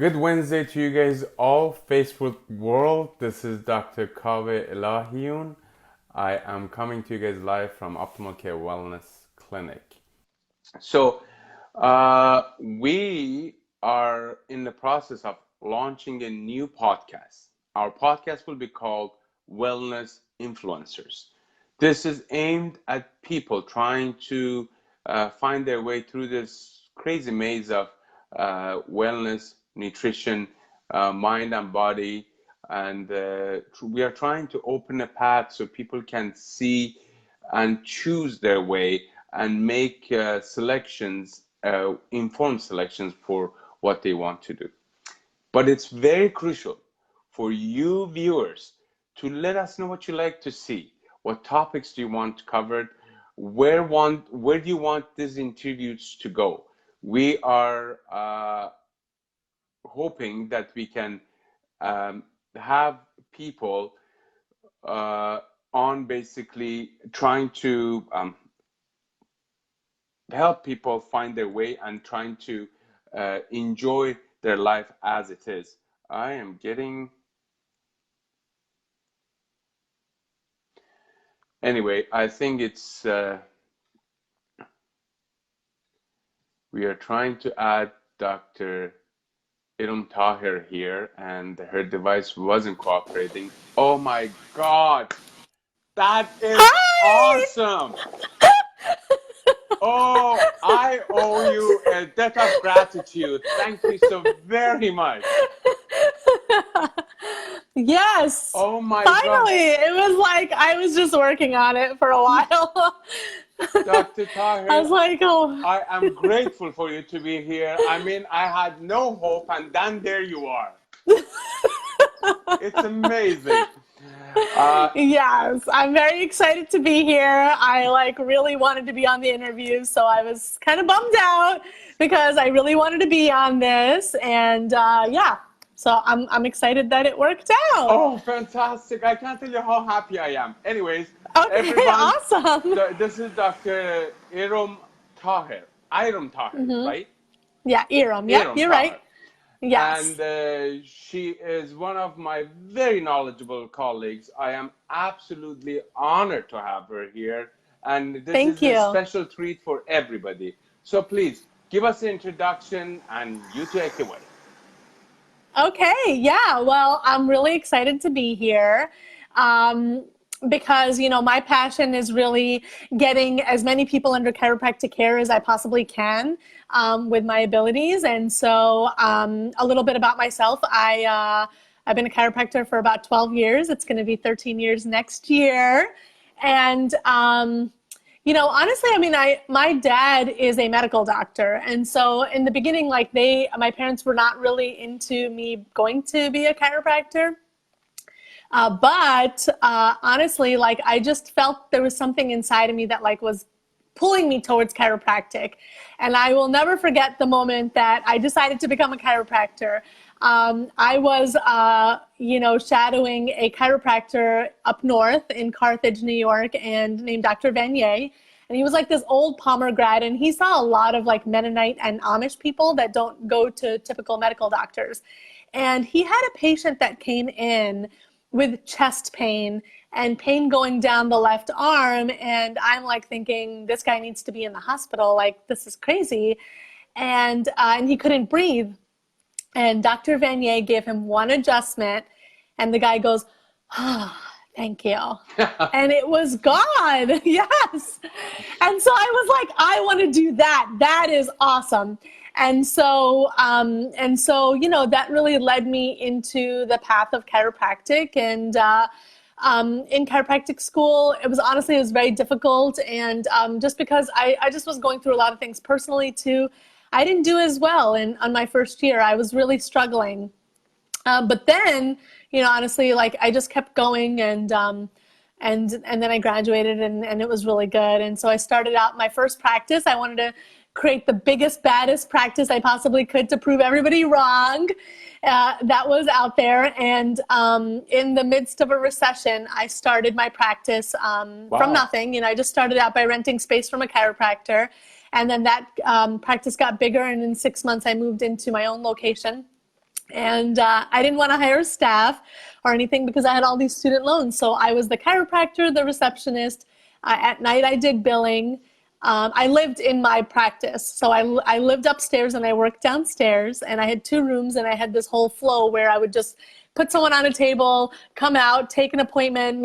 Good Wednesday to you guys all, Facebook world. This is Dr. Kaveh Elahiun. I am coming to you guys live from Optimal Care Wellness Clinic. So, we are in the process of launching a new podcast. Our podcast will be called Wellness Influencers. This is aimed at people trying to find their way through this crazy maze of wellness, nutrition, mind and body, and we are trying to open a path so people can see and choose their way and make selections, informed selections for what they want to do. But it's very crucial for you viewers to let us know what you like to see. What topics do you want covered? Where do you want these interviews to go? We are hoping that we can have people on basically trying to help people find their way and trying to enjoy their life as it is. I am getting... Anyway, I think it's... we are trying to add Dr. Irum Tahir here, and her device wasn't cooperating. Oh my God, that is awesome! Oh, I owe you a debt of gratitude. Thank you so very much. Yes. Oh my Finally, God. it was like I was just working on it for a while. Dr. Tahir, I was like, oh. I am grateful for you to be here. I mean, I had no hope, and then there you are. It's amazing. Yes, I'm very excited to be here. I really wanted to be on the interview, so I was kind of bummed out because I really wanted to be on this, and yeah, so I'm excited that it worked out. Oh, fantastic! I can't tell you how happy I am. Anyways, okay, everyone, awesome. This is Dr. Irum Tahir. Irum Tahir, right? Yeah, Irum. Yeah, you're right. Yes. And she is one of my very knowledgeable colleagues. I am absolutely honored to have her here. And this is a special treat for everybody. So please, give us an introduction and you take it away. Okay, yeah. Well, I'm really excited to be here. Because, you know, my passion is really getting as many people under chiropractic care as I possibly can with my abilities. And so a little bit about myself. I've been a chiropractor for about 12 years. It's going to be 13 years next year. And, you know, honestly, I mean, my dad is a medical doctor. And so in the beginning, my parents were not really into me going to be a chiropractor. But honestly, I just felt there was something inside of me that was pulling me towards chiropractic. And I will never forget the moment that I decided to become a chiropractor. I was, you know, shadowing a chiropractor up north in Carthage, New York, and named Dr. Vanier. And he was like this old Palmer grad, and he saw a lot of Mennonite and Amish people that don't go to typical medical doctors. And he had a patient that came in with chest pain and pain going down the left arm. And I'm thinking, this guy needs to be in the hospital. This is crazy. And he couldn't breathe. And Dr. Vanier gave him one adjustment and the guy goes, oh, thank you. And it was gone. Yes. And so I was like, I want to do that. That is awesome. And so, you know, that really led me into the path of chiropractic. And in chiropractic school, it was very difficult. And just because I just was going through a lot of things personally too, I didn't do as well. And on my first year, I was really struggling. But then, you know, honestly, I just kept going and then I graduated and it was really good. And so I started out my first practice. I wanted to create the biggest, baddest practice I possibly could to prove everybody wrong that was out there. And in the midst of a recession, I started my practice from nothing. You know, I just started out by renting space from a chiropractor. And then that practice got bigger. And in 6 months, I moved into my own location. And I didn't want to hire staff or anything because I had all these student loans. So I was the chiropractor, the receptionist. At night, I did billing. I lived in my practice. So I lived upstairs and I worked downstairs. And I had 2 rooms, and I had this whole flow where I would just put someone on a table, come out, take an appointment,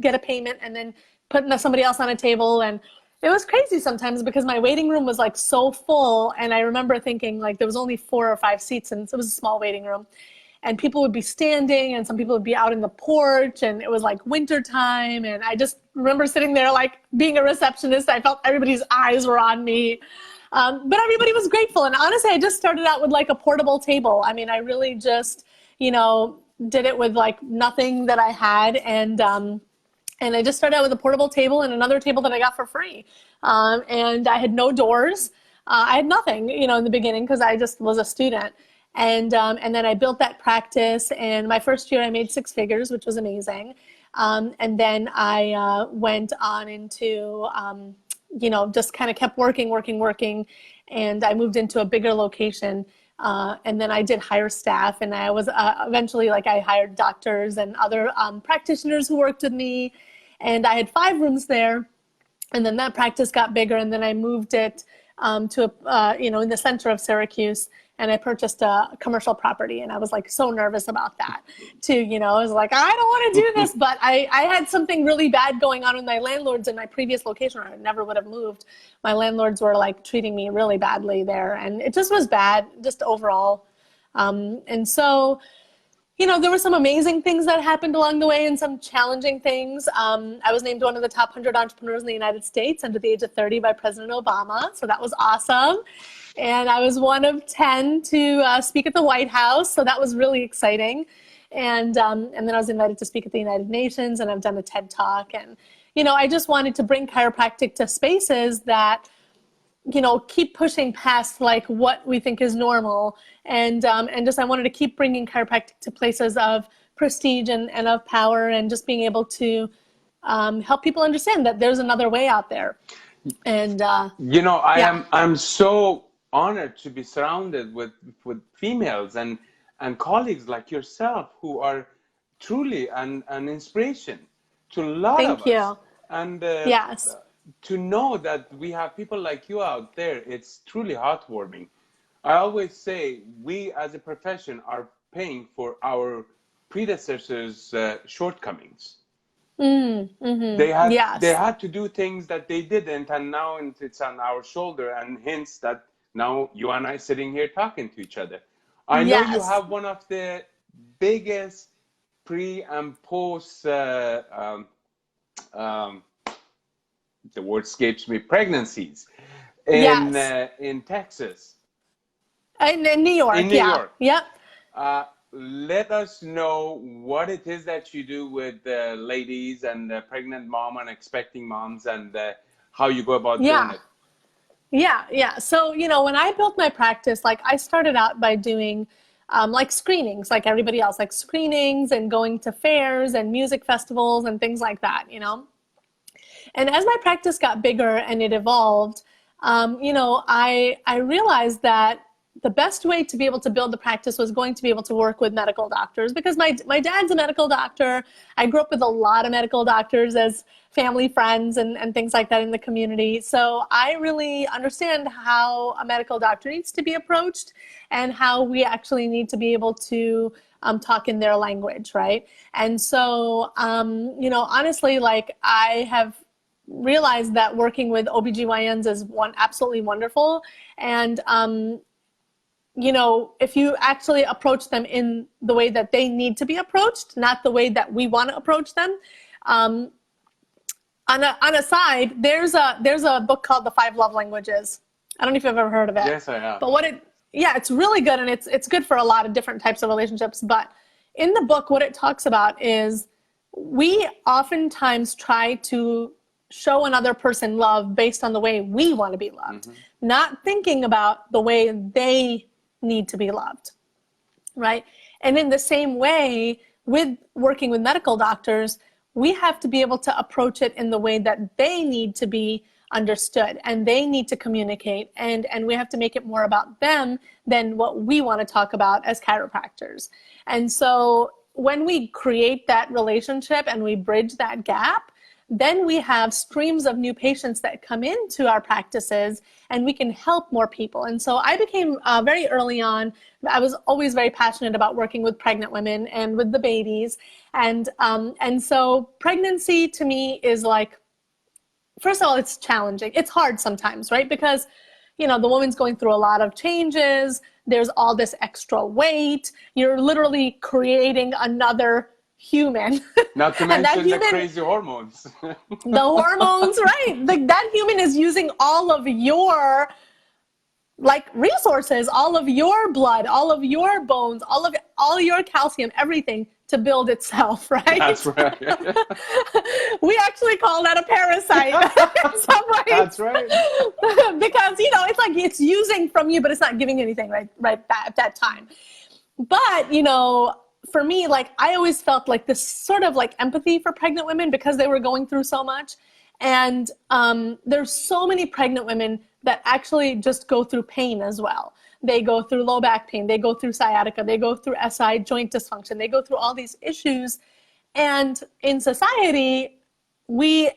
get a payment, and then put somebody else on a table. And it was crazy sometimes because my waiting room was like so full. And I remember thinking like there was only 4 or 5 seats, and it was a small waiting room. And people would be standing, and some people would be out in the porch, and it was like winter time. And I just remember sitting there like being a receptionist. I felt everybody's eyes were on me. But everybody was grateful. And honestly, I just started out with like a portable table. I mean, I really just, did it with like nothing that I had. And I just started out with a portable table and another table that I got for free. And I had no doors. I had nothing, in the beginning because I just was a student. And then I built that practice. And my first year I made 6 figures, which was amazing. And then I went on into, just kind of kept working. And I moved into a bigger location. And then I did hire staff, and I was eventually I hired doctors and other practitioners who worked with me. And I had 5 rooms there, and then that practice got bigger, and then I moved it to in the center of Syracuse, and I purchased a commercial property, and I was like so nervous about that too. I was like, I don't want to do this, but I had something really bad going on with my landlords in my previous location, or I never would have moved. My landlords were like treating me really badly there, and it just was bad, just overall. And so, there were some amazing things that happened along the way and some challenging things. I was named one of the top 100 entrepreneurs in the United States under the age of 30 by President Obama. So that was awesome. And I was one of 10 to speak at the White House. So that was really exciting. And then I was invited to speak at the United Nations, and I've done a TED Talk. And, I just wanted to bring chiropractic to spaces that, keep pushing past like what we think is normal. And just, I wanted to keep bringing chiropractic to places of prestige and of power, and just being able to help people understand that there's another way out there. And, I'm so honored to be surrounded with females and colleagues like yourself who are truly an inspiration to a lot of us. Thank you. And yes. To know that we have people like you out there, it's truly heartwarming. I always say we as a profession are paying for our predecessors' shortcomings. Mm-hmm. They had to do things that they didn't, and now it's on our shoulder, and hence that now you and I sitting here talking to each other. I know you have one of the biggest pre and post the word escapes me, pregnancies in Texas. In New York. In New York. Yep. Let us know what it is that you do with ladies and pregnant mom and expecting moms, and how you go about doing it. Yeah. So, when I built my practice, I started out by doing screenings, like everybody else, like screenings and going to fairs and music festivals and things like that, And as my practice got bigger and it evolved, I realized that the best way to be able to build the practice was going to be able to work with medical doctors, because my dad's a medical doctor. I grew up with a lot of medical doctors as family friends and things like that in the community. So I really understand how a medical doctor needs to be approached, and how we actually need to be able to talk in their language, right? And so, honestly, I have realized that working with OBGYNs is absolutely wonderful. And, if you actually approach them in the way that they need to be approached, not the way that we want to approach them. On a side, there's a book called The 5 Love Languages. I don't know if you've ever heard of it. Yes, I have. But it's really good, and it's good for a lot of different types of relationships. But in the book, what it talks about is we oftentimes try to show another person love based on the way we want to be loved, not thinking about the way they need to be loved, right? And in the same way, with working with medical doctors, we have to be able to approach it in the way that they need to be understood, and they need to communicate, and we have to make it more about them than what we want to talk about as chiropractors. And so when we create that relationship and we bridge that gap, then we have streams of new patients that come into our practices, and we can help more people. And so I became very early on, I was always very passionate about working with pregnant women and with the babies. And so pregnancy to me is like, first of all, it's challenging. It's hard sometimes, right? Because, you know, the woman's going through a lot of changes. There's all this extra weight. You're literally creating another human. Not to mention the crazy hormones. The hormones, right? Like that human is using all of your like resources, all of your blood, all of your bones, all your calcium, everything to build itself, right? That's right. We actually call that a parasite in some ways. That's right. Because, you know, it's like it's using from you, but it's not giving anything right at that time. But, you know, for me, like I always felt like this sort of like empathy for pregnant women because they were going through so much. And there's so many pregnant women that actually just go through pain as well. They go through low back pain, they go through sciatica, they go through SI joint dysfunction, they go through all these issues. And in society,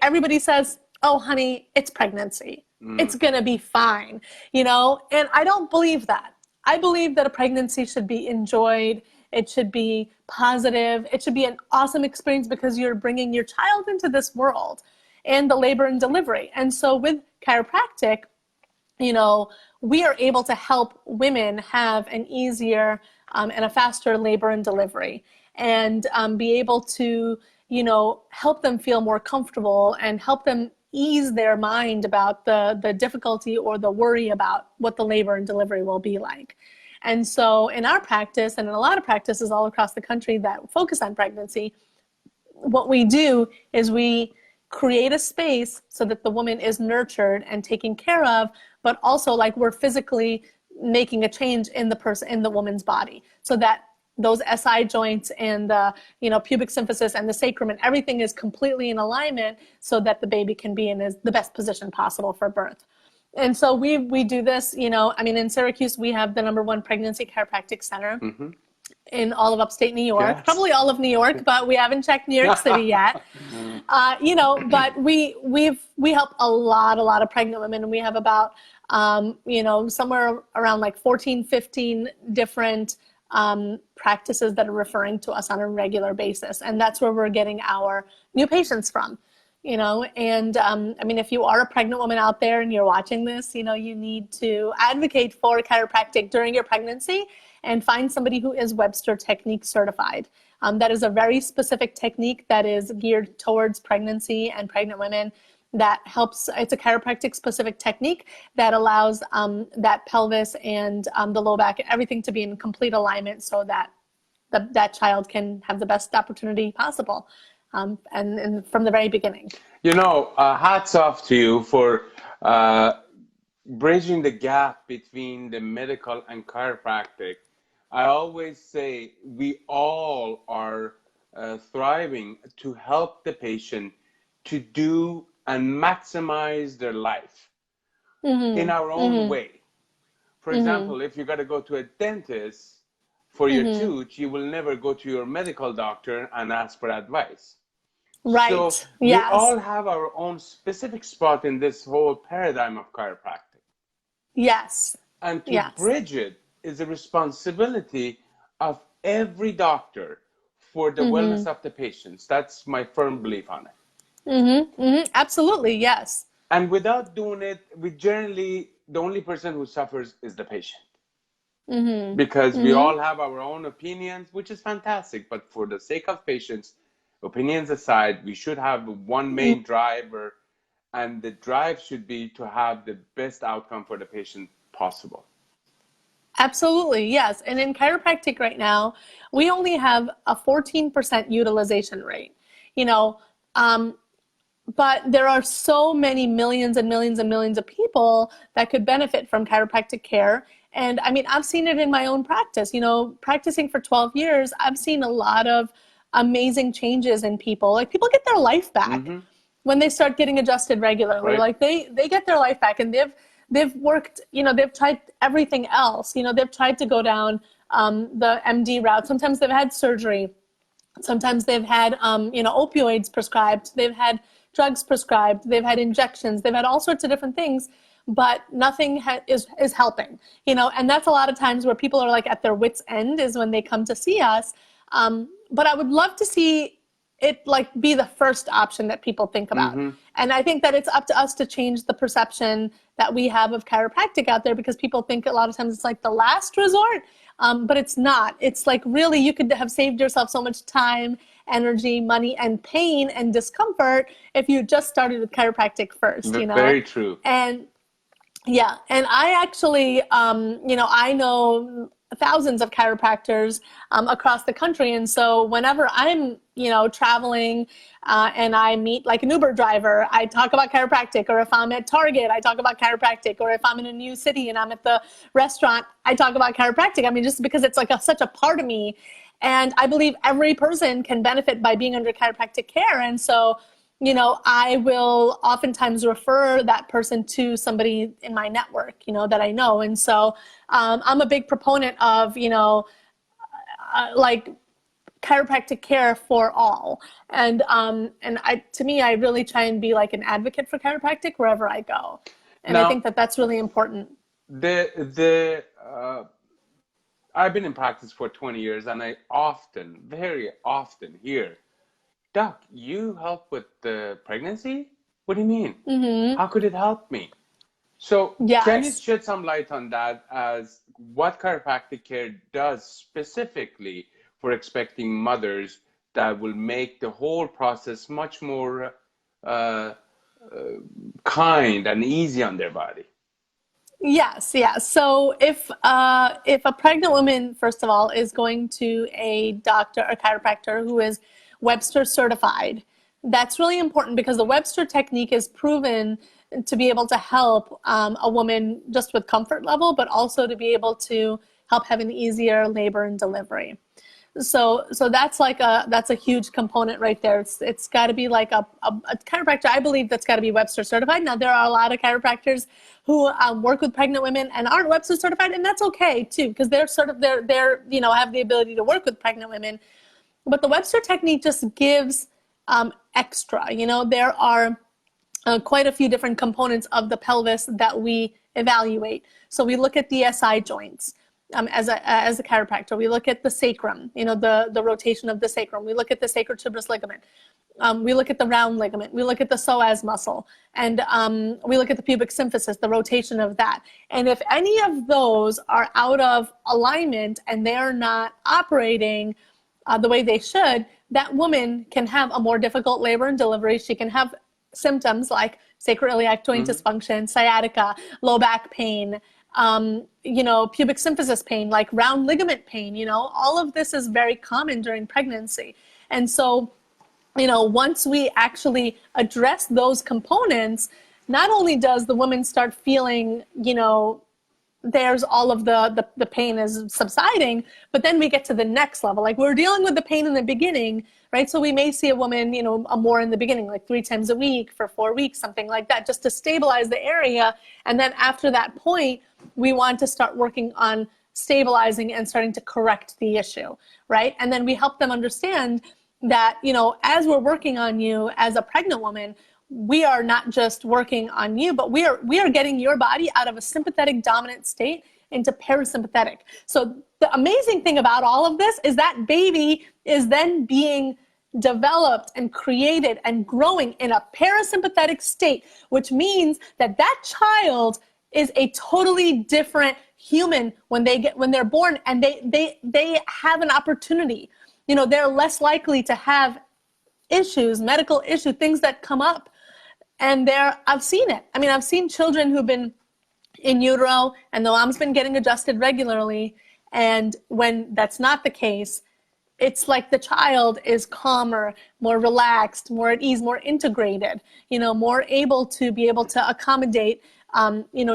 everybody says, oh, honey, it's pregnancy. It's gonna be fine, you know? And I don't believe that. I believe that a pregnancy should be enjoyed. It should be positive. It should be an awesome experience because you're bringing your child into this world and the labor and delivery. And so with chiropractic, you know, we are able to help women have an easier and a faster labor and delivery, and be able to, you know, help them feel more comfortable and help them ease their mind about the difficulty or the worry about what the labor and delivery will be like. And so in our practice, and in a lot of practices all across the country that focus on pregnancy, what we do is we create a space so that the woman is nurtured and taken care of, but also like we're physically making a change in the woman's body so that those SI joints and the, you know, pubic symphysis and the sacrum and everything is completely in alignment so that the baby can be in the best position possible for birth. And so we do this, you know, I mean, in Syracuse, we have the #1 pregnancy chiropractic center in all of upstate New York, probably all of New York, but we haven't checked New York City yet. You know, but we help a lot of pregnant women, and we have about, you know, somewhere around like 14, 15 different practices that are referring to us on a regular basis. And that's where we're getting our new patients from. You know, and I mean, if you are a pregnant woman out there and you're watching this, you know, you need to advocate for chiropractic during your pregnancy and find somebody who is Webster Technique certified. That is a very specific technique that is geared towards pregnancy and pregnant women that helps. It's a chiropractic specific technique that allows that pelvis and the low back, everything to be in complete alignment so that that child can have the best opportunity possible. And from the very beginning. You know, hats off to you for bridging the gap between the medical and chiropractic. I always say we all are thriving to help the patient to do and maximize their life in our own way. For example, if you got to go to a dentist for your tooth, you will never go to your medical doctor and ask for advice. Right. So we all have our own specific spot in this whole paradigm of chiropractic. Yes. And to bridge it is a responsibility of every doctor for the wellness of the patients. That's my firm belief on it. Absolutely, yes. And without doing it, we generally, the only person who suffers is the patient. Because we all have our own opinions, which is fantastic. But for the sake of patients, opinions aside, we should have one main driver, and the drive should be to have the best outcome for the patient possible. Absolutely, yes. And in chiropractic right now, we only have a 14% utilization rate, you know, but there are so many millions and millions and millions of people that could benefit from chiropractic care. And I mean, I've seen it in my own practice, you know, practicing for 12 years, I've seen a lot of amazing changes in people. Like people get their life back. when they start getting adjusted regularly. Right. Like they get their life back, and they've worked, they've tried everything else. They've tried to go down the MD route. Sometimes they've had surgery. Sometimes they've had, opioids prescribed. They've had drugs prescribed. They've had injections. They've had all sorts of different things, but nothing is helping, and that's a lot of times where people are like at their wits' end is when they come to see us. But I would love to see it like be the first option that people think about. Mm-hmm. And I think that it's up to us to change the perception that we have of chiropractic out there, because people think a lot of times it's like the last resort, but it's not. It's like really you could have saved yourself so much time, energy, money, and pain and discomfort if you just started with chiropractic first, Very true. And yeah, and I actually, I know thousands of chiropractors across the country. And so whenever I'm, traveling and I meet like an Uber driver, I talk about chiropractic. Or if I'm at Target, I talk about chiropractic. Or if I'm in a new city and I'm at the restaurant, I talk about chiropractic. I mean, just because it's like such a part of me. And I believe every person can benefit by being under chiropractic care. And so, I will oftentimes refer that person to somebody in my network, that I know. And so I'm a big proponent of, like chiropractic care for all. And to me, I really try and be like an advocate for chiropractic wherever I go. And now, I think that that's really important. I've been in practice for 20 years, and I very often hear, Doc, you help with the pregnancy? What do you mean? Mm-hmm. How could it help me? So yes. Can you shed some light on that, as what chiropractic care does specifically for expecting mothers that will make the whole process much more kind and easy on their body? Yes. So if a pregnant woman, first of all, is going to a doctor or chiropractor who is Webster certified, that's really important, because the Webster technique is proven to be able to help a woman just with comfort level, but also to be able to help have an easier labor and delivery. So that's that's a huge component right there. It's got to be like a chiropractor, I believe, that's got to be Webster certified. Now there are a lot of chiropractors who work with pregnant women and aren't Webster certified, and that's okay too, because they're have the ability to work with pregnant women. But the Webster technique just gives extra. There are quite a few different components of the pelvis that we evaluate. So we look at the SI joints as a chiropractor. We look at the sacrum, the rotation of the sacrum. We look at the sacrotuberous ligament. We look at the round ligament. We look at the psoas muscle. And we look at the pubic symphysis, the rotation of that. And if any of those are out of alignment and they're not operating the way they should, that woman can have a more difficult labor and delivery. She can have symptoms like sacroiliac joint dysfunction, sciatica, low back pain, pubic symphysis pain, like round ligament pain. All of this is very common during pregnancy. And so, once we actually address those components, not only does the woman start feeling, there's all of the pain is subsiding, but then we get to the next level. Like, we're dealing with the pain in the beginning, right? So we may see a woman, more in the beginning, like 3 times a week for 4 weeks, something like that, just to stabilize the area. And then after that point, we want to start working on stabilizing and starting to correct the issue, right? And then we help them understand that, as we're working on you as a pregnant woman, we are not just working on you, but we are getting your body out of a sympathetic dominant state into parasympathetic. So the amazing thing about all of this is that baby is then being developed and created and growing in a parasympathetic state, which means that child is a totally different human when they're born, and they have an opportunity. They're less likely to have issues, medical issues, things that come up. And I've seen it. I mean, I've seen children who've been in utero and the mom's been getting adjusted regularly. And when that's not the case, it's like the child is calmer, more relaxed, more at ease, more integrated, more able to accommodate,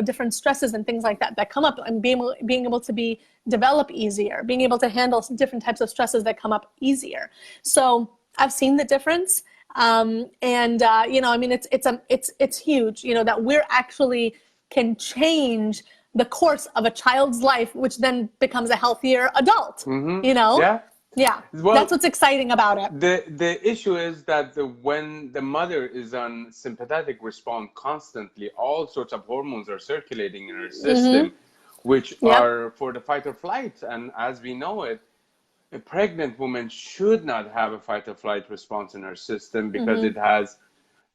different stresses and things like that come up, and being able to develop easier, being able to handle different types of stresses that come up easier. So I've seen the difference. I mean, it's huge, that we're actually can change the course of a child's life, which then becomes a healthier adult, Yeah. Yeah, Well, that's what's exciting about it. the issue is that when the mother is on sympathetic response constantly, all sorts of hormones are circulating in her system, which Yep. are for the fight or flight. And as we know it, a pregnant woman should not have a fight or flight response in her system because it has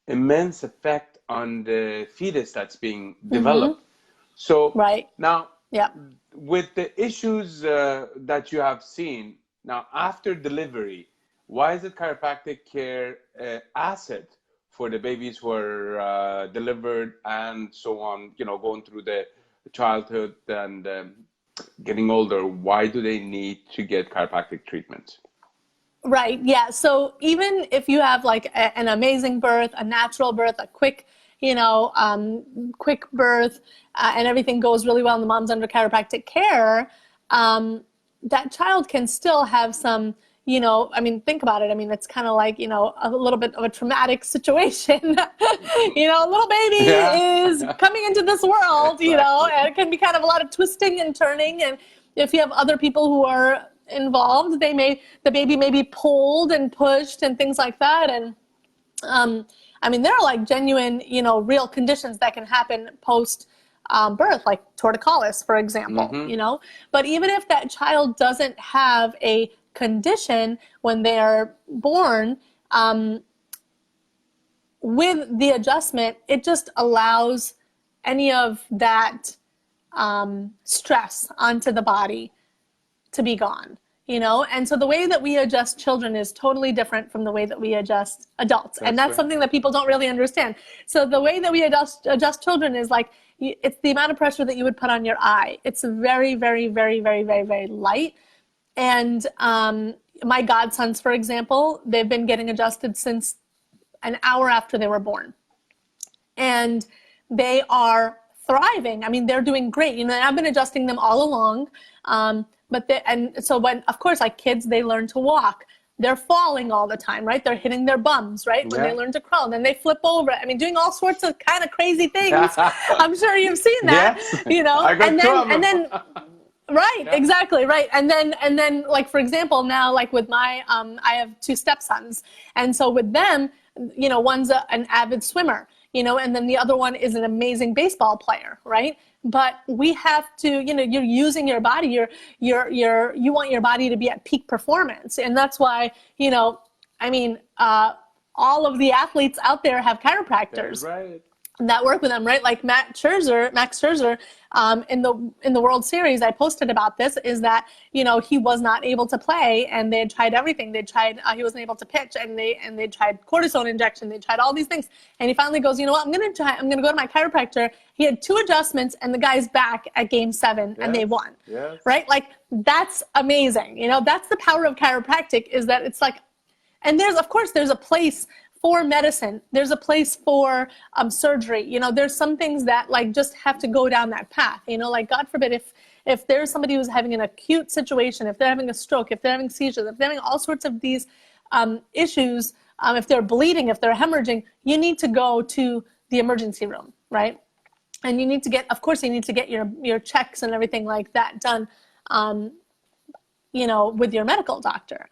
immense effect on the fetus that's being developed. So Right. now, Yep. with the issues that you have seen now after delivery, why is it chiropractic care asset for the babies who are delivered and so on, going through the childhood and getting older? Why do they need to get chiropractic treatment? Right. Yeah. So even if you have like an amazing birth, a natural birth, a quick, quick birth, and everything goes really well, and the mom's under chiropractic care, that child can still have some, I mean, think about it. I mean, it's kind of like, a little bit of a traumatic situation. A little baby Yeah. is coming into this world, Exactly. and it can be kind of a lot of twisting and turning. And if you have other people who are involved, the baby may be pulled and pushed and things like that. And I mean, there are like genuine, real conditions that can happen post birth, like torticollis, for example, But even if that child doesn't have a condition when they're born, with the adjustment, it just allows any of that stress onto the body to be gone, And so the way that we adjust children is totally different from the way that we adjust adults. And that's something that people don't really understand. So the way that we adjust children is like, it's the amount of pressure that you would put on your eye. It's very, very, very, very, very, very light. And my godsons, for example, they've been getting adjusted since an hour after they were born. And they are thriving. I mean, they're doing great. I've been adjusting them all along. So when, of course, like kids, they learn to walk. They're falling all the time, right? They're hitting their bums, right? When they learn to crawl, then they flip over. I mean, doing all sorts of kind of crazy things. I'm sure you've seen that, Yes. I got and then right, Yeah. exactly, right. And then, like, for example, now, like with my, I have two stepsons. And so with them, one's an avid swimmer, and then the other one is an amazing baseball player, right? But we have to, you're using your body, you want your body to be at peak performance. And that's why, I mean, all of the athletes out there have chiropractors. That's right. That work with them, right? Like Max Scherzer, in the World Series, I posted about this, is that, he was not able to play, and they had tried everything. They tried, he wasn't able to pitch, and they tried cortisone injection. They tried all these things. And he finally goes, you know what, I'm going to go to my chiropractor. He had 2 adjustments, and the guy's back at game 7, and they won. Yes. Right? Like, that's amazing. That's the power of chiropractic, is that it's like, and there's a place for medicine. There's a place for surgery. There's some things that like just have to go down that path. Like God forbid if there's somebody who's having an acute situation, if they're having a stroke, if they're having seizures, if they're having all sorts of these issues, if they're bleeding, if they're hemorrhaging, you need to go to the emergency room, right? And you need to get your checks and everything like that done, with your medical doctor.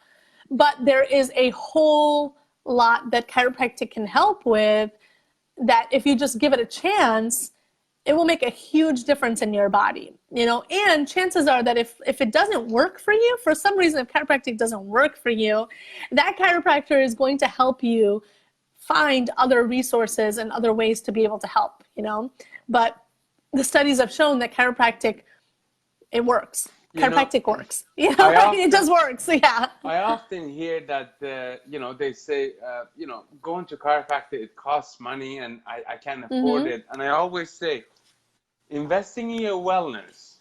But there is a whole lot that chiropractic can help with, that if you just give it a chance, it will make a huge difference in your body, and chances are that if it doesn't work for you, for some reason, if chiropractic doesn't work for you, that chiropractor is going to help you find other resources and other ways to be able to help, but the studies have shown that chiropractic, it works. Chiropractic works. It just works. Yeah. I often hear that, they say, going to chiropractic, it costs money and I can't afford it. And I always say, investing in your wellness,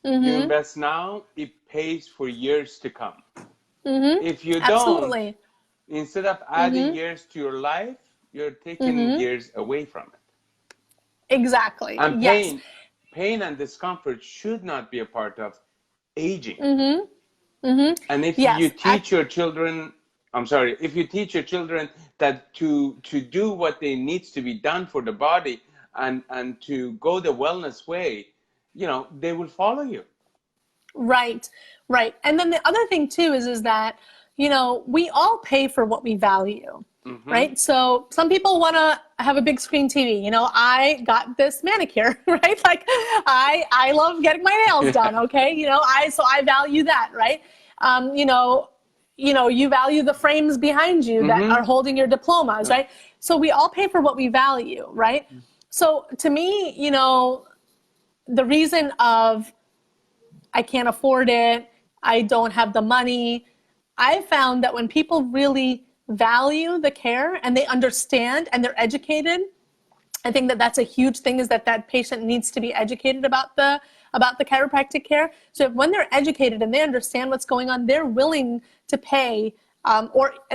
you invest now, it pays for years to come. If you don't, instead of adding years to your life, you're taking years away from it. Exactly. And pain and discomfort should not be a part of aging. And if you teach your children I'm sorry, if you teach your children that to do what they needs to be done for the body, and to go the wellness way, they will follow you. Right, right. And then the other thing too is that, we all pay for what we value, right? So some people want to have a big screen TV. I got this manicure, right? Like I love getting my nails done. Okay. So I value that, right? You value the frames behind you that are holding your diplomas, right? So we all pay for what we value, right? So to me, the reason of I can't afford it, I don't have the money, I found that when people really value the care and they understand and they're educated, I think that that's a huge thing, is that patient needs to be educated about the chiropractic care. So when they're educated and they understand what's going on, they're willing to pay, and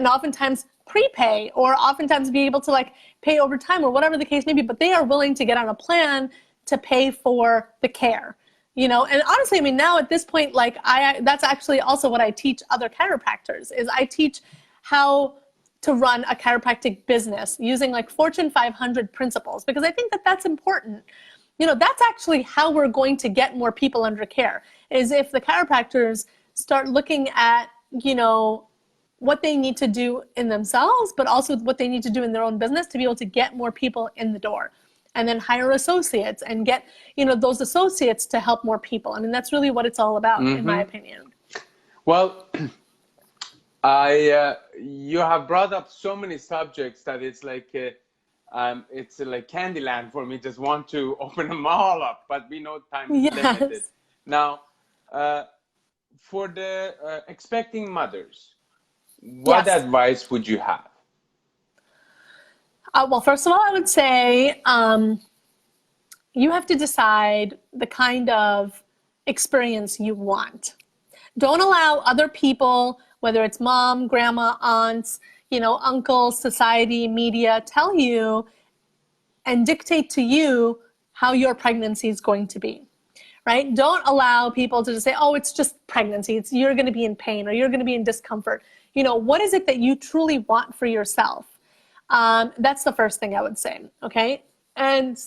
oftentimes prepay, or oftentimes be able to like pay over time, or whatever the case may be, but they are willing to get on a plan to pay for the care. And honestly, I mean, now at this point, like that's actually also what I teach other chiropractors, is I teach how to run a chiropractic business using like Fortune 500 principles, because I think that that's important. That's actually how we're going to get more people under care, is if the chiropractors start looking at, what they need to do in themselves, but also what they need to do in their own business to be able to get more people in the door. And then hire associates and get, those associates to help more people. I mean, that's really what it's all about, in my opinion. Well, you have brought up so many subjects that it's like Candyland for me. Just want to open them all up, but we know time is limited. Now, for the expecting mothers, what advice would you have? Well, first of all, I would say you have to decide the kind of experience you want. Don't allow other people, whether it's mom, grandma, aunts, uncles, society, media, tell you and dictate to you how your pregnancy is going to be, right? Don't allow people to just say, oh, it's just pregnancy. You're going to be in pain, or you're going to be in discomfort. What is it that you truly want for yourself? That's the first thing I would say. Okay. And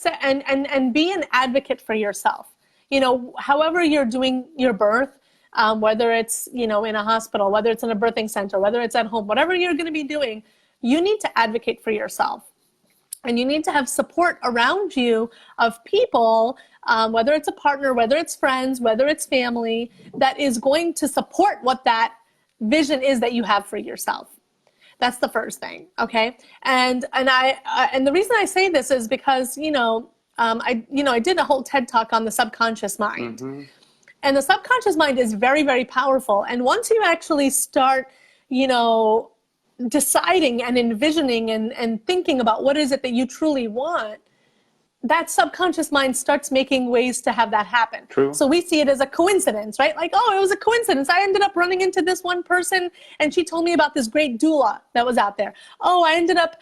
be an advocate for yourself. However you're doing your birth, whether it's, in a hospital, whether it's in a birthing center, whether it's at home, whatever you're going to be doing, you need to advocate for yourself. And you need to have support around you of people, whether it's a partner, whether it's friends, whether it's family, that is going to support what that vision is that you have for yourself. That's the first thing, okay? And the reason I say this is because I did a whole TED talk on the subconscious mind, and the subconscious mind is very, very powerful. And once you actually start, deciding and envisioning and thinking about what is it that you truly want, that subconscious mind starts making ways to have that happen. True. So we see it as a coincidence, right? Like, oh, it was a coincidence. I ended up running into this one person and she told me about this great doula that was out there. Oh, I ended up,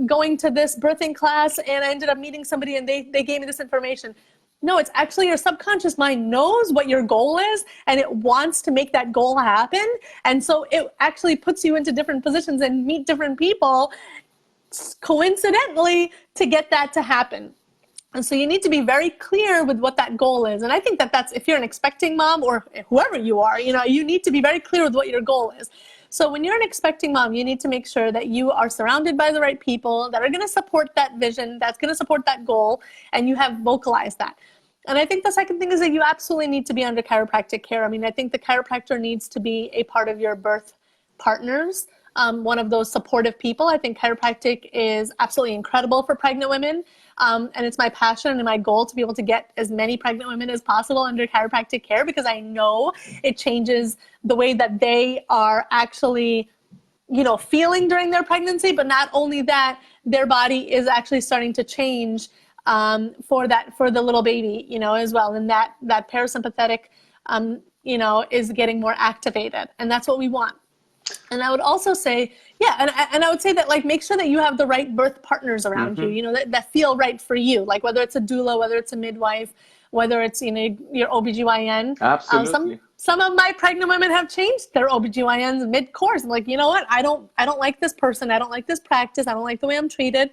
going to this birthing class and I ended up meeting somebody and they gave me this information. No, it's actually your subconscious mind knows what your goal is and it wants to make that goal happen. And so it actually puts you into different positions and meet different people coincidentally to get that to happen. And so you need to be very clear with what that goal is. And I think that that's, if you're an expecting mom or whoever you are, you need to be very clear with what your goal is. So when you're an expecting mom, you need to make sure that you are surrounded by the right people that are going to support that vision, that's going to support that goal, and you have vocalized that. And I think the second thing is that you absolutely need to be under chiropractic care. I mean, I think the chiropractor needs to be a part of your birth partners, one of those supportive people. I think chiropractic is absolutely incredible for pregnant women. And it's my passion and my goal to be able to get as many pregnant women as possible under chiropractic care, because I know it changes the way that they are actually, feeling during their pregnancy. But not only that, their body is actually starting to change for the little baby, as well. And that parasympathetic, is getting more activated. And that's what we want. And I would also say, and I would say that, like, make sure that you have the right birth partners around you, that feel right for you. Like whether it's a doula, whether it's a midwife, whether it's, your OBGYN. Absolutely. some of my pregnant women have changed their OBGYNs mid-course. I'm like, you know what? I don't like this person. I don't like this practice. I don't like the way I'm treated.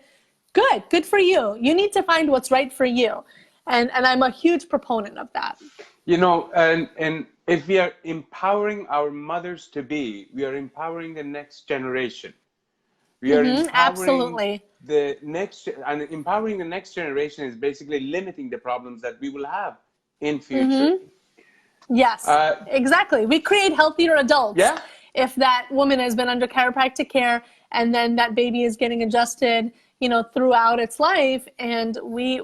Good for you. You need to find what's right for you. And I'm a huge proponent of that. You know, and if we are empowering our mothers to be, we are empowering the next generation. We are empowering absolutely. the next, and empowering the next generation is basically limiting the problems that we will have in future. Yes, exactly. We create healthier adults. Yeah. If that woman has been under chiropractic care and then that baby is getting adjusted, you know, throughout its life, and we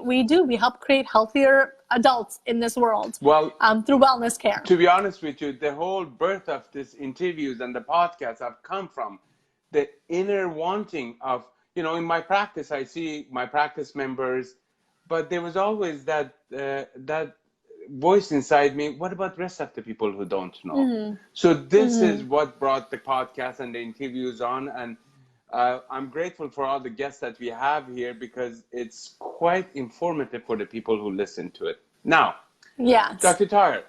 help create healthier adults in this world. Well, through wellness care. To be honest with you, the whole birth of this interviews and the podcast have come from the inner wanting of, you know, in my practice, I see my practice members, but there was always that that voice inside me. What about the rest of the people who don't know? So this is what brought the podcast and the interviews on, and I'm grateful for all the guests that we have here because it's quite informative for the people who listen to it. Now, yes. Dr. Dyer,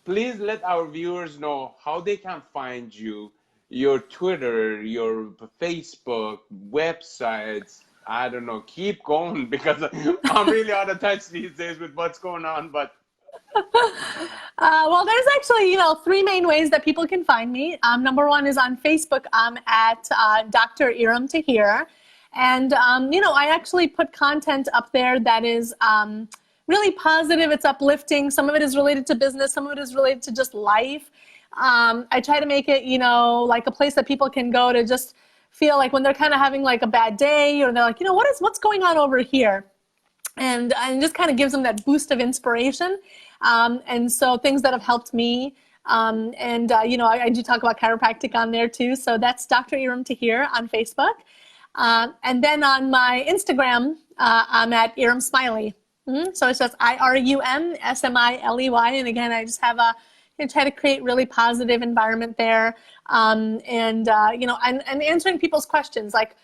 please let our viewers know how they can find you, your Twitter, your Facebook, websites. I don't know, keep going because I'm really out of touch these days with what's going on, but well, there's actually, you know, 3 main ways that people can find me. Number 1 is on Facebook. I'm at Dr. Irum Tahir. And, you know, I actually put content up there that is really positive. It's uplifting. Some of it is related to business. Some of it is related to just life. I try to make it, you know, like a place that people can go to just feel like when they're kind of having like a bad day, or they're like, you know, what's going on over here? And just kind of gives them that boost of inspiration. And so things that have helped me. You know, I do talk about chiropractic on there too. So that's Dr. Irum Tahir on Facebook. And then on my Instagram, I'm at Irum Smiley. So it's just IRUMSMILEY. And again, I just have try to create really positive environment there. You know, and answering people's questions. Like,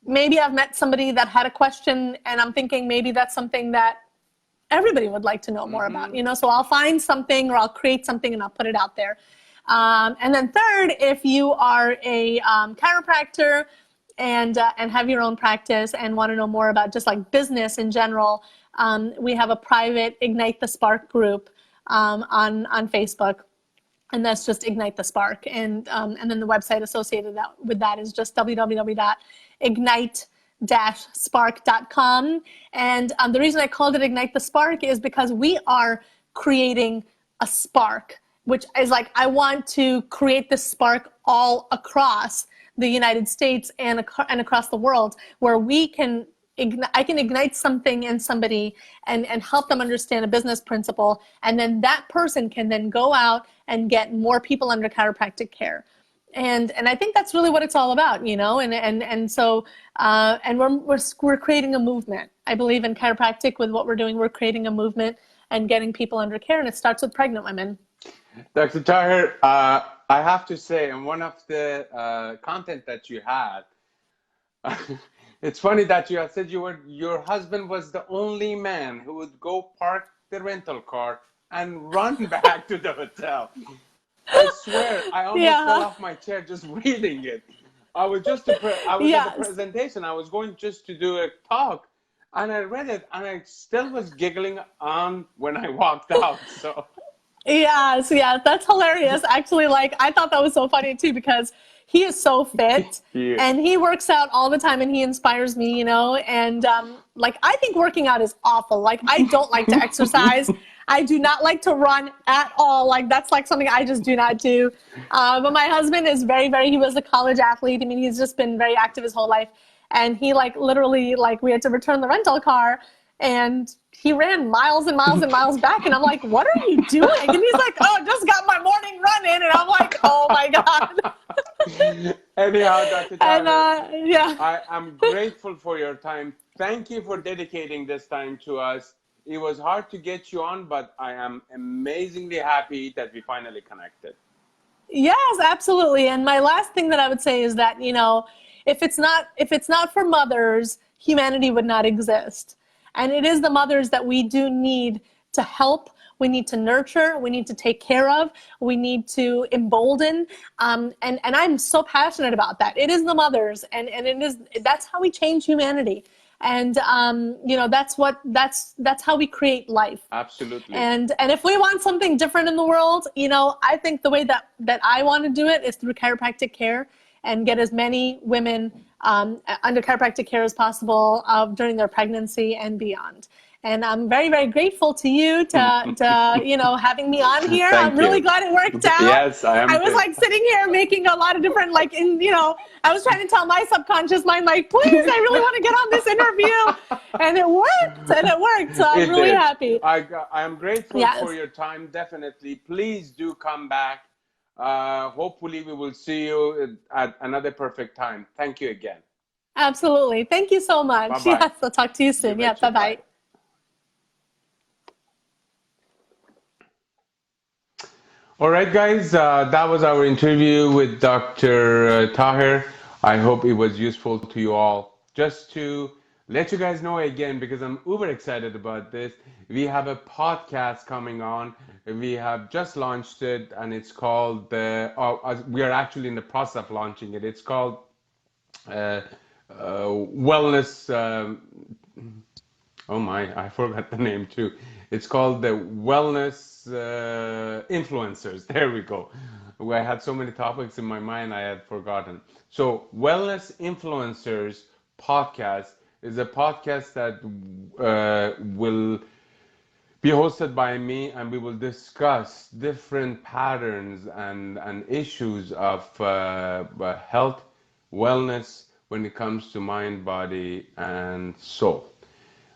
maybe I've met somebody that had a question and I'm thinking maybe that's something that everybody would like to know more about, you know, so I'll find something or I'll create something and I'll put it out there. And then third, if you are a chiropractor and have your own practice and want to know more about just like business in general, we have a private Ignite the Spark group on Facebook. And that's just Ignite the Spark. And then the website associated with that is just www.ignite-spark.com. And the reason I called it Ignite the Spark is because we are creating a spark, which is like, I want to create this spark all across the United States and across the world, where we can I can ignite something in somebody and help them understand a business principle. And then that person can then go out and get more people under chiropractic care. And I think that's really what it's all about, you know, so we're creating a movement. I believe in chiropractic with what we're doing. We're creating a movement and getting people under care. And it starts with pregnant women. Dr. Tahir, I have to say, in one of the content that you had, it's funny that you had said your husband was the only man who would go park the rental car and run back to the hotel. I swear, I almost fell off my chair just reading it. I was at the presentation. I was going just to do a talk, and I read it, and I still was giggling on when I walked out. So. Yes, that's hilarious. Actually, like, I thought that was so funny too, because he is so fit and he works out all the time and he inspires me, you know, and like, I think working out is awful. Like, I don't like to exercise. I do not like to run at all. Like, that's like something I just do not do. But my husband is he was a college athlete. I mean, he's just been very active his whole life. And he like literally, like, we had to return the rental car and he ran miles and miles and miles back. And I'm like, what are you doing? And he's like, oh, just got my morning run in. And I'm like, oh my God. Anyhow, Dr. Dyer, I'm grateful for your time. Thank you for dedicating this time to us. It was hard to get you on, but I am amazingly happy that we finally connected. Yes, absolutely. And my last thing that I would say is that, you know, if it's not for mothers, humanity would not exist. And it is the mothers that we do need to help we need to nurture, we need to take care of, we need to embolden. And I'm so passionate about that. It is the mothers, and that's how we change humanity. And that's how we create life. Absolutely. And if we want something different in the world, I think the way that I want to do it is through chiropractic care, and get as many women under chiropractic care as possible during their pregnancy and beyond. And I'm very, very grateful to you to having me on here. I'm really glad it worked out. Yes, I am. I was like sitting here making a lot of different, I was trying to tell my subconscious mind, like, please, I really want to get on this interview. And it worked. So I'm really happy. I am grateful for your time. Definitely. Please do come back. Hopefully we will see you at another perfect time. Thank you again. Absolutely. Thank you so much. Bye-bye. Yes, I'll talk to you soon. Yeah, bye-bye. All right, guys, that was our interview with Dr. Tahir. I hope it was useful to you all. Just to let you guys know again, because I'm uber excited about this, we have a podcast coming on. We have just launched it, and it's called, we are actually in the process of launching it. It's called Wellness, oh my, I forgot the name too. It's called the Wellness Influencers. There we go. I had so many topics in my mind I had forgotten. So Wellness Influencers podcast is a podcast that will be hosted by me, and we will discuss different patterns and issues of health, wellness when it comes to mind, body, and soul.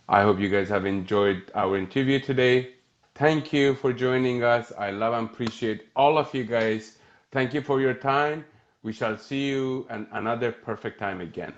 I hope you guys have enjoyed our interview today. Thank you for joining us. I love and appreciate all of you guys. Thank you for your time. We shall see you at another perfect time again.